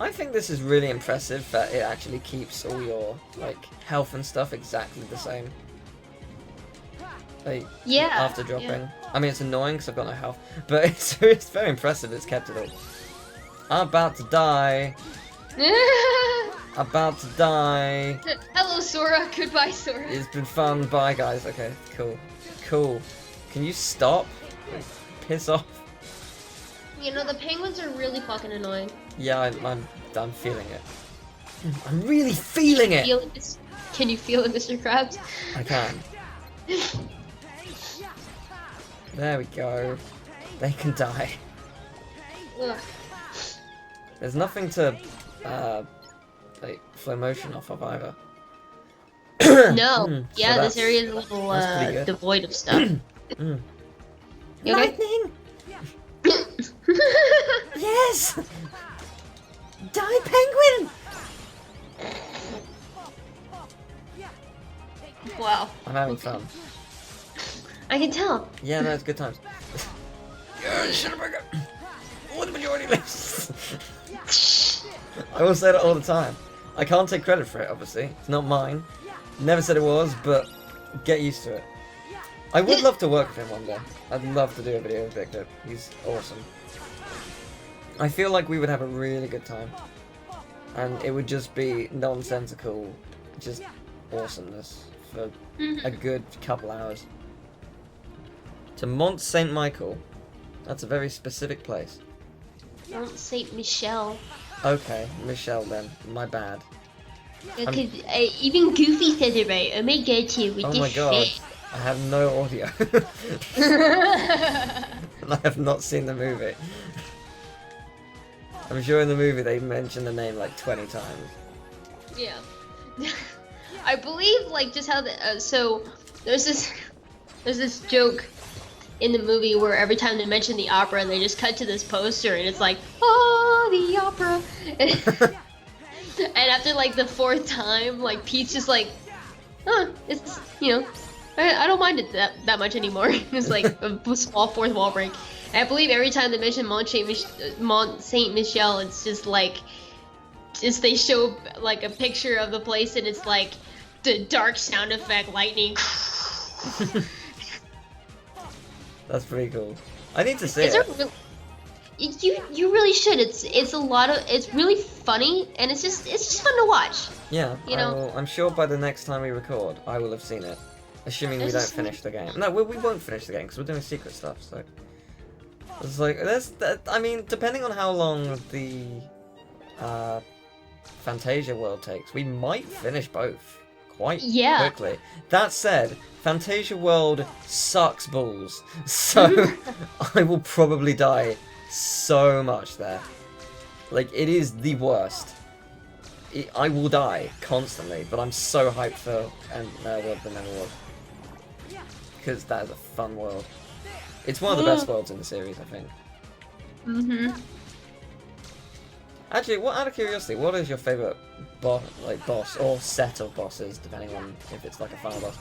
I think this is really impressive that it actually keeps all your like health and stuff exactly the same. Like, Yeah. after dropping. Yeah. I mean, it's annoying because I've got no health, but it's very impressive it's kept it all. I'm about to die. About to die. Hello, Sora. Goodbye, Sora. It's been fun. Bye, guys. Okay, cool. Cool. Can you stop? Piss off. You know, the penguins are really fucking annoying. Yeah, I'm feeling it. I'm really feeling it! Can you feel it, Mr. Krabs? I can. There we go. They can die. Ugh. There's nothing to, like, flow motion off of either. No. Yeah, so this area is a little, devoid of stuff. You okay? Lightning! Yes! Die, penguin! Wow. I'm having fun. I can tell. Yeah, no, it's good times. Yeah, shut up, all the majority lives. I will say that all the time. I can't take credit for it, obviously. It's not mine. Never said it was, but get used to it. I would love to work with him one day. I'd love to do a video with Victor. He's awesome. I feel like we would have a really good time. And it would just be nonsensical, just awesomeness for a good couple hours. To Mont Saint Michael. That's a very specific place. Mont Saint Michel. Okay, Michelle then. My bad. Because even Goofy said it right. Oh my god, too. Oh my god. Shit. I have no audio. And I have not seen the movie. I'm sure in the movie they mention the name like 20 times. Yeah. I believe, like, just how the, so, there's this joke in the movie where every time they mention the opera, they just cut to this poster and it's like, oh, the opera. And after, like, the 4th time, like, Pete's just like, huh, it's, you know, I don't mind it that much anymore. It's like a small 4th wall break. And I believe every time they mention Mont Saint Michel, it's just like, they show like a picture of the place and it's like the dark sound effect, lightning. That's pretty cool. I need to see it. You really should. It's a lot of, it's really funny and it's just fun to watch. Yeah, you know. I'm sure by the next time we record, I will have seen it. Assuming we don't finish the game. No, we won't finish the game because we're doing secret stuff. So it's like I mean, depending on how long the Fantasia world takes, we might finish both quite quickly. That said, Fantasia world sucks balls, so I will probably die so much there. Like, it is the worst. I will die constantly, but I'm so hyped for the Never World. Because that is a fun world. It's one of the best worlds in the series, I think. Actually, out of curiosity, what is your favourite boss or set of bosses, depending on if it's like a final boss,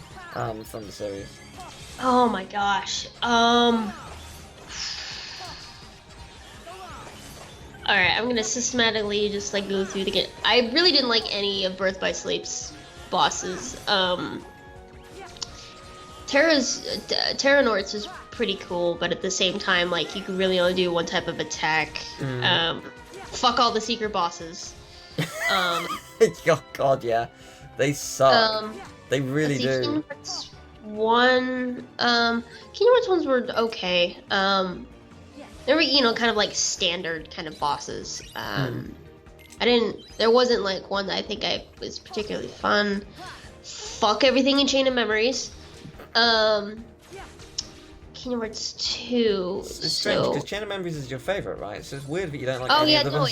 from the series? Oh my gosh. Alright, I'm gonna systematically just like go through the game. I really didn't like any of Birth by Sleep's bosses. Terranort's is pretty cool, but at the same time, like, you can really only do one type of attack. Fuck all the secret bosses. Oh god, yeah. They suck. They really do. Kingdom Hearts 1, Kingdom Hearts 1s were okay. They were, you know, kind of like standard kind of bosses. There wasn't like one that I think was particularly fun. Fuck everything in Chain of Memories. Kingdom Hearts 2. It's strange because Chain of Memories is your favorite, right? So it's weird that you don't like. Oh any yeah, of no,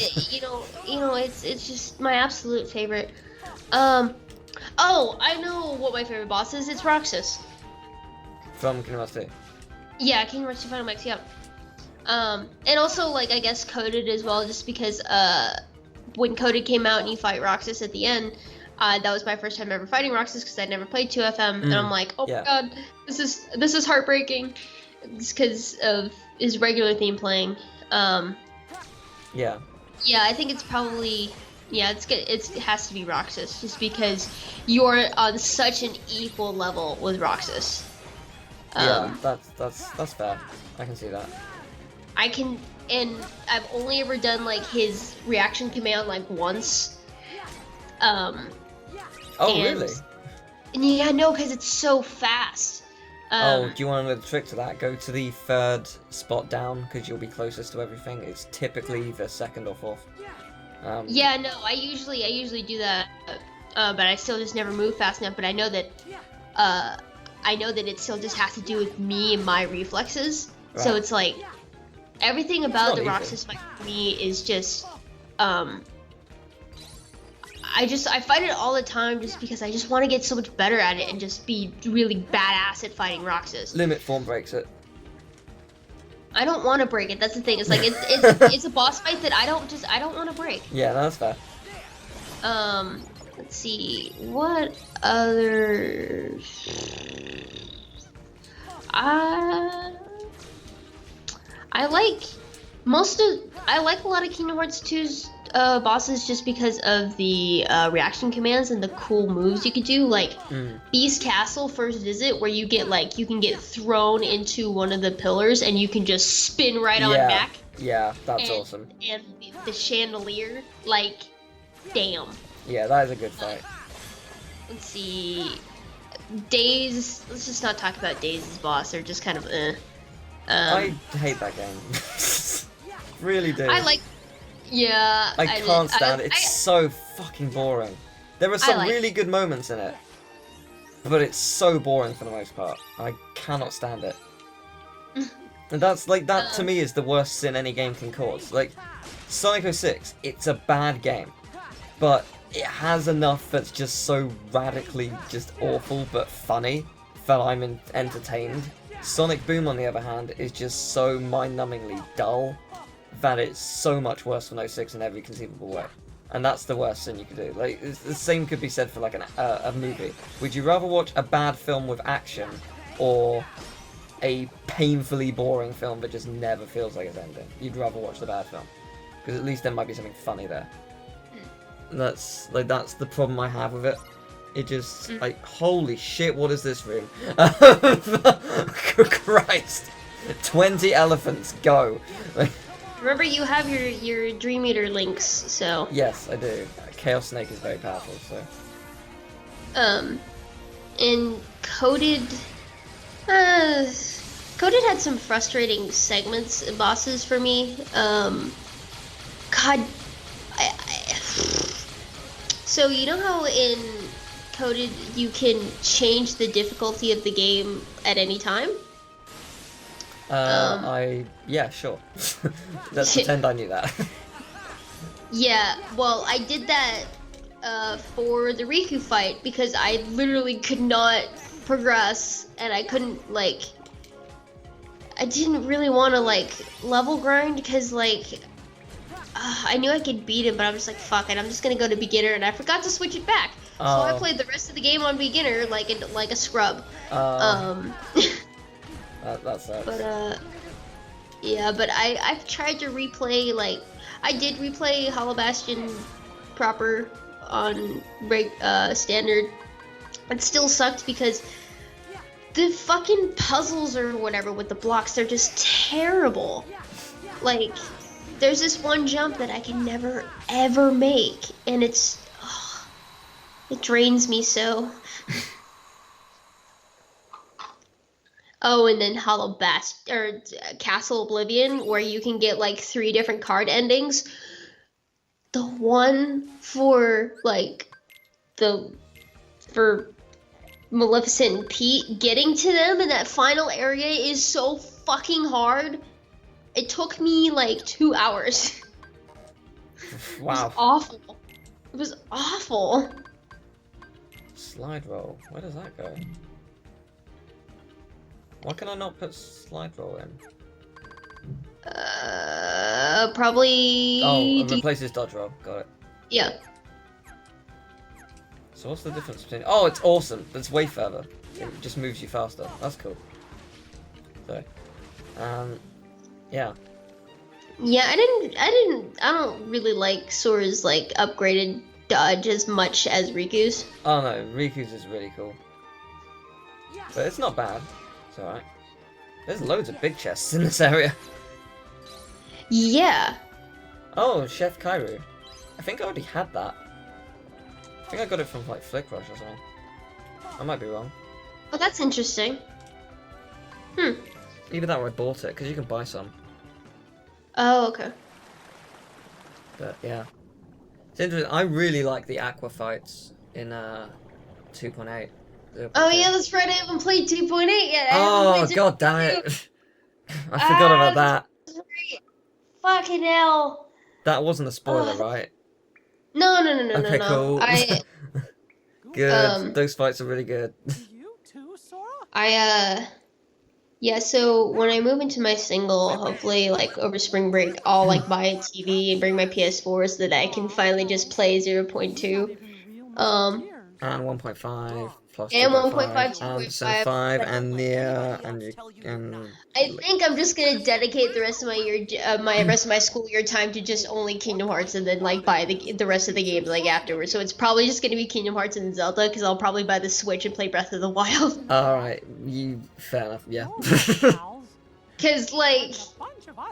it's just my absolute favorite. Oh, I know what my favorite boss is. It's Roxas. From Kingdom Hearts 2. Yeah, Kingdom Hearts 2 Final Mix. Yeah. And also, like, I guess Coded as well, just because when Coded came out and you fight Roxas at the end, that was my first time ever fighting Roxas because I'd never played 2FM, and I'm like, oh my god, this is heartbreaking, because of his regular theme playing. Yeah, Yeah, I think it's probably. Yeah, it's good. It has to be Roxas, just because you're on such an equal level with Roxas. Yeah, that's fair. I can see that. I can, and I've only ever done like his reaction command like once. Oh, And, really? and yeah, no, because it's so fast. Oh, do you want to know the trick to that? Go to the third spot down, because you'll be closest to everything. It's typically the second or fourth. Yeah, no, I usually do that, but I still just never move fast enough. But I know that it still just has to do with me and my reflexes. Right. So it's like everything about the easy. Roxas fight for me is just I fight it all the time just because I just want to get so much better at it and just be really badass at fighting Roxas. Limit form breaks it. I don't want to break it. That's the thing. It's like it's a boss fight that I don't want to break. Yeah, no, that's fair. Let's see what other. I like I like a lot of Kingdom Hearts 2's bosses just because of the reaction commands and the cool moves you could do, like Beast Castle First Visit, where you can get thrown into one of the pillars and you can just spin right on back. Yeah, that's awesome. And the chandelier, like, damn. Yeah, that is a good fight. Let's see, Days. Let's just not talk about Days' boss. They're just kind of I hate that game. Really do. I like. Yeah. I can't stand it. It's so fucking boring. There are some really good moments in it, but it's so boring for the most part. I cannot stand it. And that's like that to me is the worst sin any game can cause. Like Sonic 06, it's a bad game, but it has enough that's just so radically just awful but funny that I'm entertained. Sonic Boom, on the other hand, is just so mind-numbingly dull that it's so much worse than 06 in every conceivable way. And that's the worst thing you could do. Like, the same could be said for like a movie. Would you rather watch a bad film with action, or a painfully boring film that just never feels like it's ending? You'd rather watch the bad film, because at least there might be something funny there. That's the problem I have with it. It just, like, holy shit, what is this room? Christ. 20 elephants, go. Remember, you have your Dream Eater links, so. Yes, I do. Chaos Snake is very powerful, so. And Coded had some frustrating segments, bosses for me. God, so you know how in Coded you can change the difficulty of the game at any time? Yeah, sure. Let's pretend I knew that. Yeah, well, I did that for the Riku fight because I literally could not progress, and I couldn't, like, I didn't really want to, like, level grind because, like, I knew I could beat him, but I'm just like, fuck it, I'm just gonna go to beginner, and I forgot to switch it back. So I played the rest of the game on beginner like a scrub. That sucks. But yeah, but I've tried to replay, like, I did replay Hollow Bastion proper on standard. It still sucked because the fucking puzzles or whatever with the blocks, they're just terrible. Like, there's this one jump that I can never ever make, and it drains me so. Oh, and then Castle Oblivion, where you can get like 3 different card endings. The one for for Maleficent and Pete, getting to them in that final area is so fucking hard. It took me like 2 hours. Wow. It was awful. It was awful. Slide roll. Where does that go? Why can I not put slide roll in? Probably. Oh, it replaces dodge roll. Got it. Yeah. So what's the difference between? Oh, it's awesome. That's way further. It just moves you faster. That's cool. So, yeah. Yeah, I don't really like Sora's like upgraded dodge as much as Riku's. Oh no, Riku's is really cool. But it's not bad. It's alright. There's loads of big chests in this area. Yeah. Oh, Chef Kairu. I think I already had that. I think I got it from like Flick Rush or something. I might be wrong. Oh, that's interesting. Either that or I bought it, because you can buy some. Oh, okay. But yeah. It's interesting. I really like the aqua fights in 2.8. Oh yeah, that's right. I haven't played 2.8 yet. Oh god damn it! I forgot about that. Right. Fucking hell! That wasn't a spoiler, right? No, Okay, no. cool. Good. Those fights are really good. You too, Sora? Yeah. So when I move into my single, hopefully, like over spring break, I'll like buy a TV and bring my PS4 so that I can finally just play 0.2. And 1.5 plus And 2.5 1.5, and 2.5, 5 and near and I think I'm just gonna dedicate the rest of my year, rest of my school year time to just only Kingdom Hearts, and then like buy the rest of the games like afterwards. So it's probably just gonna be Kingdom Hearts and Zelda, because I'll probably buy the Switch and play Breath of the Wild. Alright, fair enough, yeah. Cause like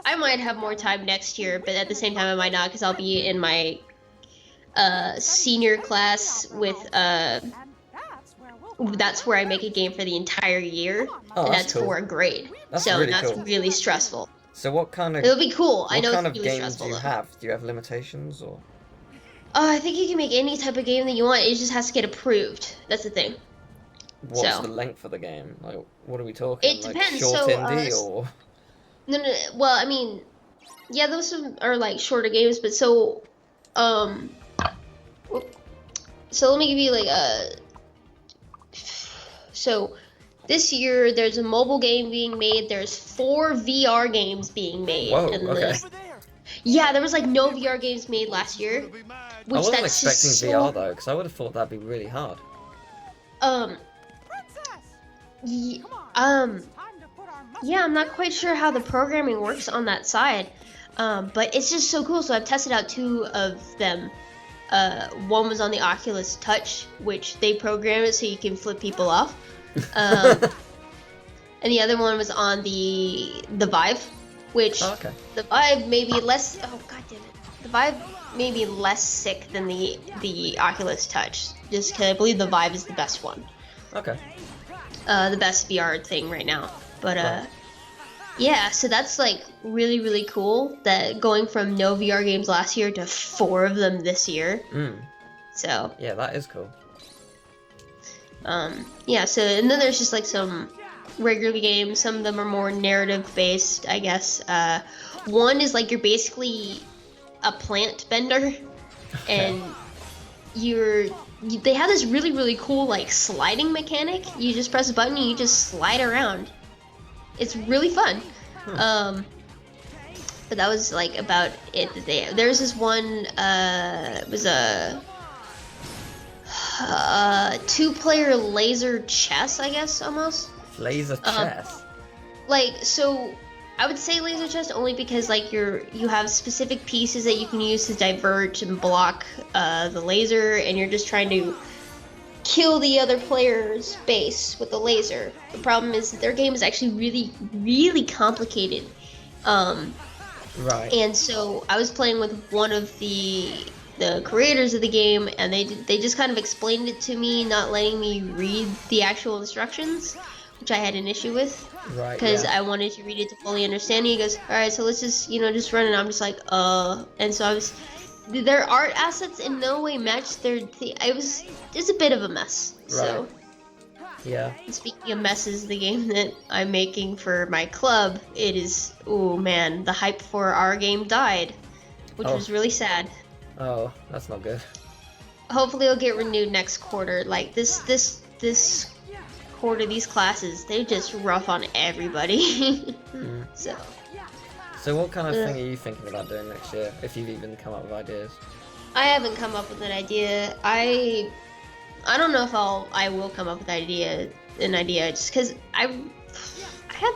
I might have more time next year, but at the same time I might not, because I'll be in my senior class with that's where I make a game for the entire year, Oh, and that's that's cool. for a grade. That's so really that's cool. really stressful. So what kind of It'll be cool. I know kind it's of really games stressful. do you though. have? Do you have limitations or? I think you can make any type of game that you want. It just has to get approved. That's the thing. What's So- the length of the game? Like, what are we talking? It like depends, short so, indie or? No. Well, I mean, yeah, those are like shorter games, but so let me give you like so this year there's a mobile game being made. There's 4 VR games being made. Whoa, and okay. Yeah, there was like no VR games made last year. I Which wasn't that's expecting just VR though, because I would have thought that'd be really hard. Yeah, I'm not quite sure how the programming works on that side, but it's just so cool. So I've tested out 2 of them. One was on the Oculus Touch, which they program it so you can flip people off, and the other one was on the Vive, which the Vive may be less. Oh god damn it! The Vive may be less sick than the Oculus Touch, just because I believe the Vive is the best one. Okay. The best VR thing right now. But yeah, so that's like really, really cool that going from no VR games last year to 4 of them this year. So yeah, that is cool. yeah, so and then there's just like some regular games. Some of them are more narrative based, I guess. One is like you're basically a plant bender, and they have this really, really cool like sliding mechanic. You just press a button and you just slide around. It's really fun. But that was like about it. There's this one. It was a 2-player laser chess, I guess, almost. Laser chess. Like, so I would say laser chess only because like you have specific pieces that you can use to divert and block the laser, and you're just trying to kill the other player's base with the laser. The problem is that their game is actually really, really complicated. Right. And so I was playing with one of the creators of the game, and they just kind of explained it to me, not letting me read the actual instructions, which I had an issue with. Right. Because Yeah. I wanted to read it to fully understand it. He goes, all right, so let's just, just run it. I'm just like, and so their art assets in no way matched it's a bit of a mess. So, Right. Yeah. speaking of messes, the game that I'm making for my club, it is, oh man, the hype for our game died, which Oh. was really sad. Oh, that's not good. Hopefully it'll get renewed next quarter. Like this quarter, these classes, they're just rough on everybody. So what kind of thing are you thinking about doing next year, if you've even come up with ideas? I haven't come up with an idea. I don't know if I will come up with an idea just because I have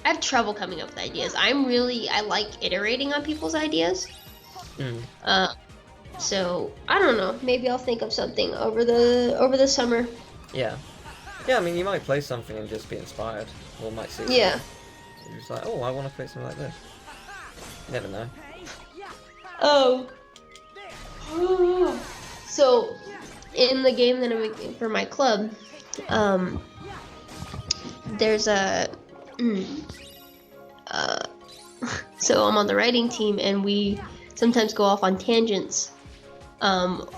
I have trouble coming up with ideas. I like iterating on people's ideas. So I don't know. Maybe I'll think of something over the summer. Yeah. Yeah, I mean, you might play something and just be inspired. Or might see something. Yeah. You're just like, oh, I want to create something like this. You never know. Oh. So, in the game that I'm making for my club, there's a... so I'm on the writing team, and we sometimes go off on tangents.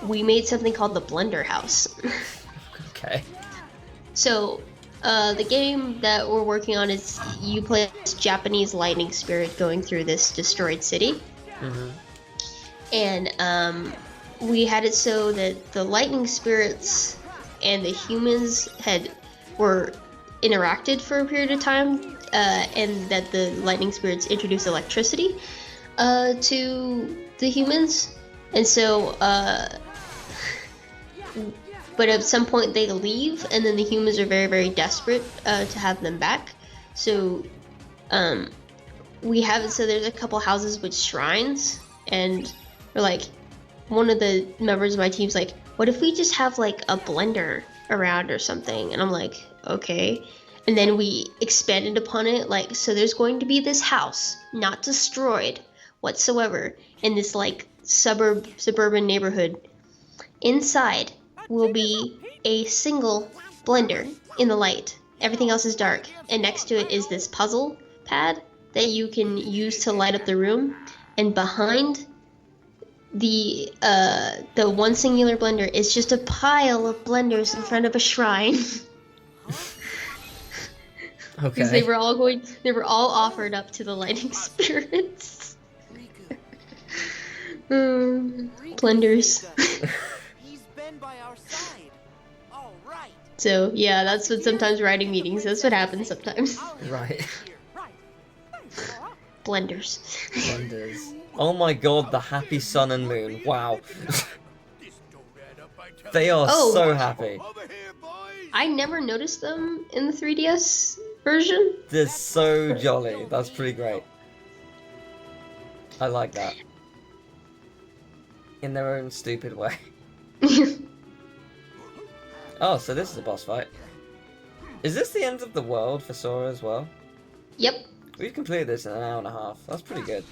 We made something called the Blender House. Okay. So, the game that we're working on is you play this Japanese lightning spirit going through this destroyed city. And we had it so that the lightning spirits and the humans were interacted for a period of time, and that the lightning spirits introduce electricity to the humans. And so, but at some point they leave, and then the humans are very, very desperate to have them back. So we have it so there's a couple houses with shrines, and we're like, one of the members of my team's like, what if we just have like a blender around or something? And I'm like, okay. And then we expanded upon it, like, so there's going to be this house, not destroyed whatsoever, in this like suburban neighborhood. Inside will be a single blender in the light. Everything else is dark, and next to it is this puzzle pad that you can use to light up the room. And behind the one singular blender is just a pile of blenders in front of a shrine. Okay. Because they were all offered up to the lightning spirits. Blenders. He's been by our side. All right. So yeah, that's what sometimes writing meetings. That's what happens sometimes. Right. Blenders. Blenders. Oh my god, the happy sun and moon. Wow. They are so happy. I never noticed them in the 3DS version. They're so jolly. That's pretty great. I like that. In their own stupid way. Oh, so this is a boss fight. Is this the end of the world for Sora as well? Yep. We've completed this in an hour and a half. That's pretty good.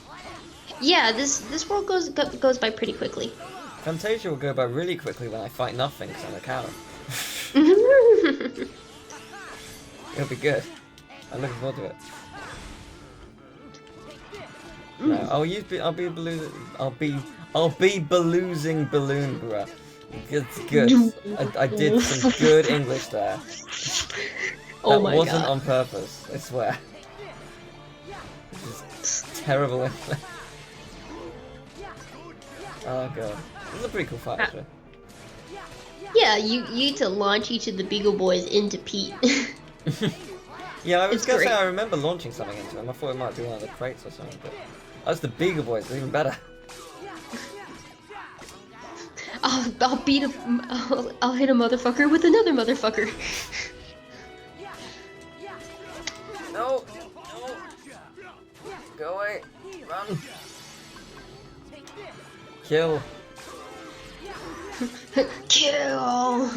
Yeah, this world goes by pretty quickly. Fantasia will go by really quickly when I fight nothing because I'm a coward. It'll be good. I'm looking forward to it. No, I'll be baloozing balloon, bruh. It's good. I did some good English there. Oh my That wasn't god. on purpose, I swear. This is terrible English. Oh god. This is a pretty cool fight, actually. Yeah, you need to launch each of the Beagle Boys into Pete. Yeah, I was It's gonna say great. I remember launching something into him. I thought it might be one of the crates or something, but that's the Beagle Boys. It's even better. I'll beat I'll hit a motherfucker with another motherfucker. No, no, go away, run, kill. Kill.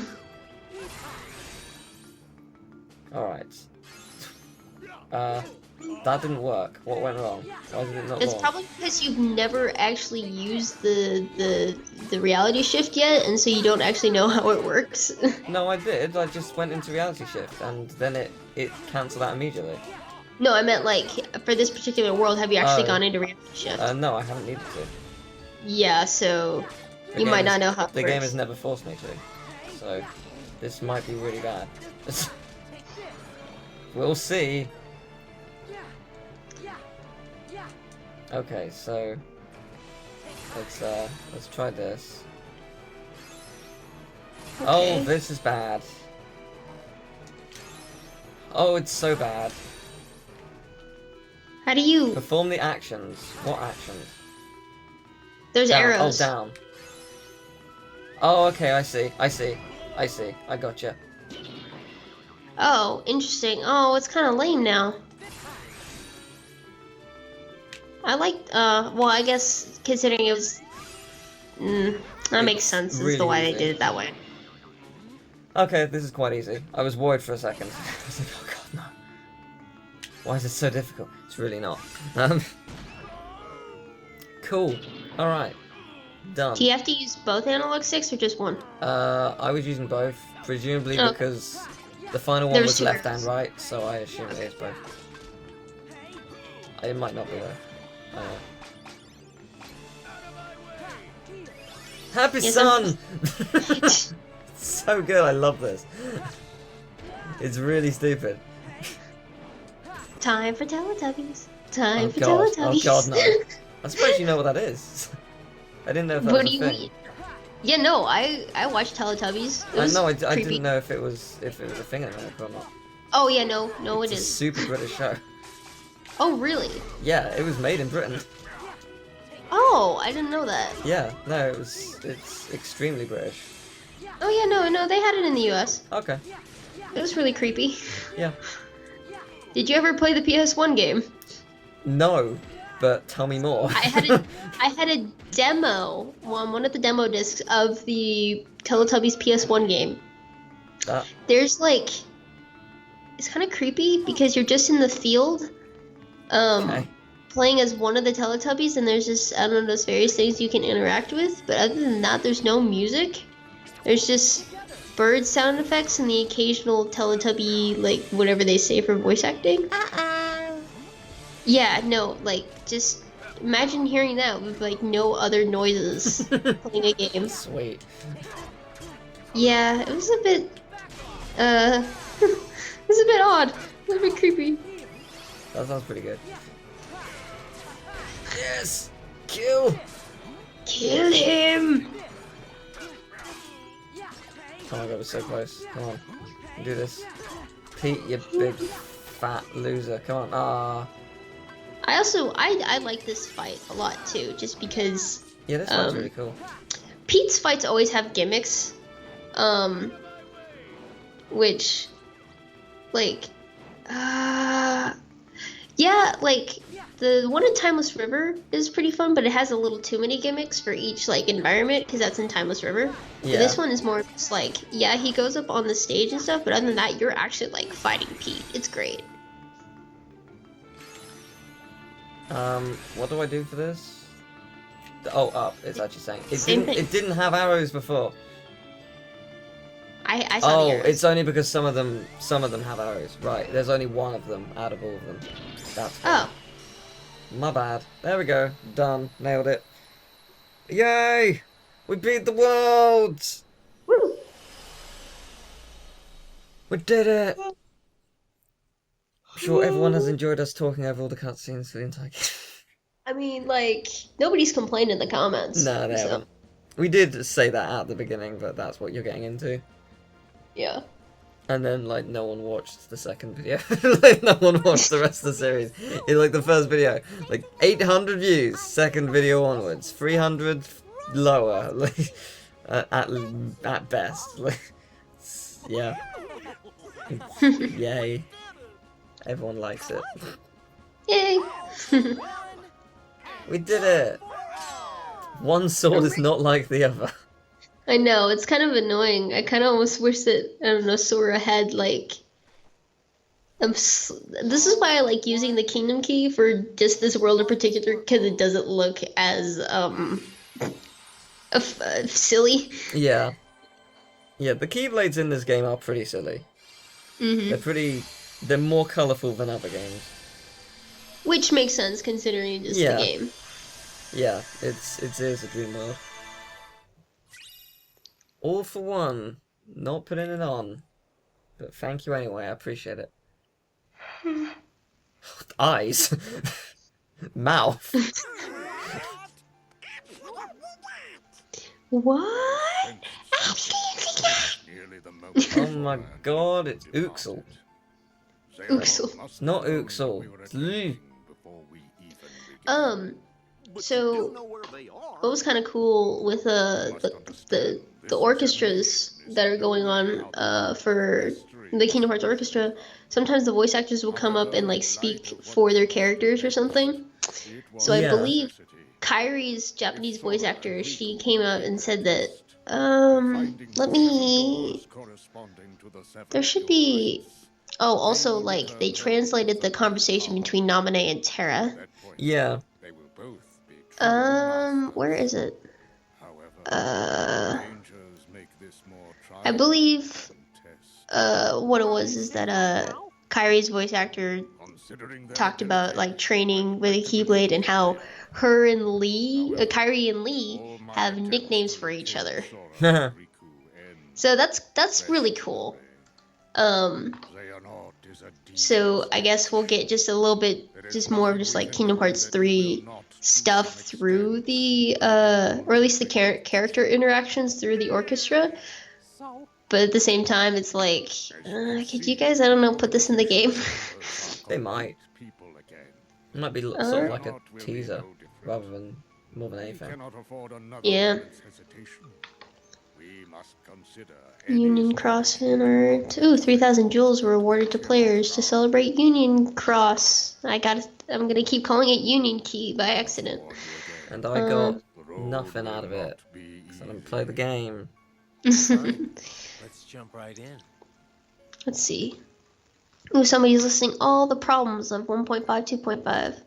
All right. That didn't work. What went wrong? Why did it not It's launch? probably because you've never actually used the reality shift yet, and so you don't actually know how it works. No, I did. I just went into reality shift, and then it cancelled out immediately. No, I meant like for this particular world, have you actually Oh. gone into reality shift? No, I haven't needed to. Yeah, so The you game might is- not know how it The works. game has never forced me to, so this might be really bad. We'll see. Okay, so let's try this. Oh, Okay. this is bad. Oh, it's so bad. How do you? Perform the actions. What actions? There's Down. arrows. Oh, down. Oh, okay, I see. I gotcha. Oh, interesting. Oh, it's kind of lame now. I like, well, I guess considering it was, that makes sense as really to why they easy. did it that way. Okay, this is quite easy. I was worried for a second. I was like, oh god, no. Why is it so difficult? It's really not. Cool. Alright. Done. Do you have to use both analog sticks or just one? I was using both, presumably Oh. because the final one There's was two left and arrows. right, so I assume it is both. It might not be though. Happy Yes, Sun! So good, I love this. It's really stupid. Time for Teletubbies. Time Oh for god, Teletubbies. oh god, no. I suppose you know what that is. I didn't know if that What was do a you thing. mean? Yeah, no, I watched Teletubbies. It I was know, I creepy. didn't know if it was a thing in America or not. Oh yeah, no, It's it a is. super British show. Oh really? Yeah, it was made in Britain. Oh, I didn't know that. Yeah, no, it's extremely British. Oh yeah, no, they had it in the U.S. Okay, It was really creepy. yeah. Did you ever play the PS1 game? No, but tell me more. I had a demo on one of the demo discs of the Teletubbies PS1 game. That, There's like, it's kind of creepy because you're just in the field, okay. playing as one of the Teletubbies, and there's just, I don't know, those various things you can interact with. But other than that, there's no music. There's just bird sound effects and the occasional Teletubby, like whatever they say for voice acting. Yeah, no, like just imagine hearing that with like no other noises playing a game. Sweet. Yeah, it was a bit, it was a bit odd, a little bit creepy. That sounds pretty good. Yes! Kill! Kill him! Oh my god, we're so close. Come on. Do this. Pete, you big fat loser. Come on. Ah. I like this fight a lot too, just because Yeah, this one's really cool. Pete's fights always have gimmicks, which, like, yeah, like, the one in Timeless River is pretty fun, but it has a little too many gimmicks for each, like, environment, because that's in Timeless River. But Yeah. this one is more just like, yeah, he goes up on the stage and stuff, but other than that, you're actually, like, fighting Pete. It's great. What do I do for this? Oh, up. It's actually saying Same thing. it didn't have arrows before. I saw the Oh, arrows. it's only because some of them have arrows. Right. There's only one of them out of all of them. That's good. Oh. My bad. There we go. Done. Nailed it. Yay! We beat the world! Woo. We did it! I'm sure everyone has enjoyed us talking over all the cutscenes for the entire game. I mean, like, nobody's complained in the comments. No, they so, haven't. We did say that at the beginning, but that's what you're getting into. Yeah. And then, like, no one watched the second video. Like, no one watched the rest of the series. It's like the first video, like 800 views. Second video onwards, 300 lower. Like, at best. Like, yeah. Yay. Everyone likes it. Yay! We did it. One sword is not like the other. I know, it's kind of annoying. I kind of almost wish that, I don't know, Sora had, like... This is why I like using the Kingdom Key for just this world in particular, because it doesn't look as, silly. Yeah. Yeah, the Keyblades in this game are pretty silly. Mm-hmm. They're more colourful than other games. Which makes sense, considering just Yeah. the game. Yeah, it is a dream world. All for one, not putting it on. But thank you anyway, I appreciate it. Eyes. Mouth. What? Oh my god, it's Uxel. Uxel. It's not Uxel. It's Lu. So what was kind of cool with the orchestras that are going on for the Kingdom Hearts Orchestra, sometimes the voice actors will come up and like speak for their characters or something. So I Yeah. believe Kairi's Japanese voice actor, she came out and said that, let me, there should be, oh, also, like, they translated the conversation between Naminé and Terra. Yeah. Where is it? I believe, what it was is that, Kairi's voice actor talked about, like, training with a Keyblade and how her and Lee, Kairi and Lee, have nicknames for each other. So that's really cool. So I guess we'll get just a little bit, just more of just like Kingdom Hearts 3 stuff through the, or at least the character interactions through the orchestra. But at the same time, it's like, could you guys, I don't know, put this in the game? They might. It might be sort of like a teaser rather than more than anything. Yeah. Union Cross fan art. Ooh, 3,000 jewels were awarded to players to celebrate Union Cross. I'm gonna keep calling it Union Key by accident. And I got nothing out of it. Because I didn't play the game. Let's jump right in. Let's see. Ooh, somebody's listing all the problems of 1.5, 2.5.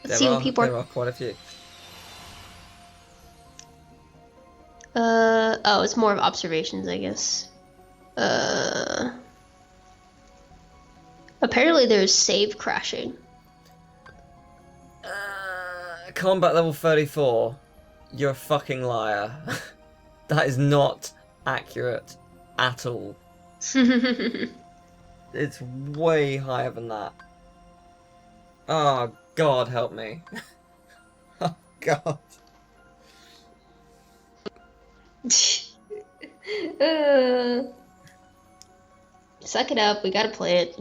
Let's see what people There are quite a few. Oh, it's more of observations, I guess. Apparently there's save crashing. Combat level 34. You're a fucking liar. That is not accurate at all. It's way higher than that. Oh, God help me. Oh, God. Suck it up, we gotta play it.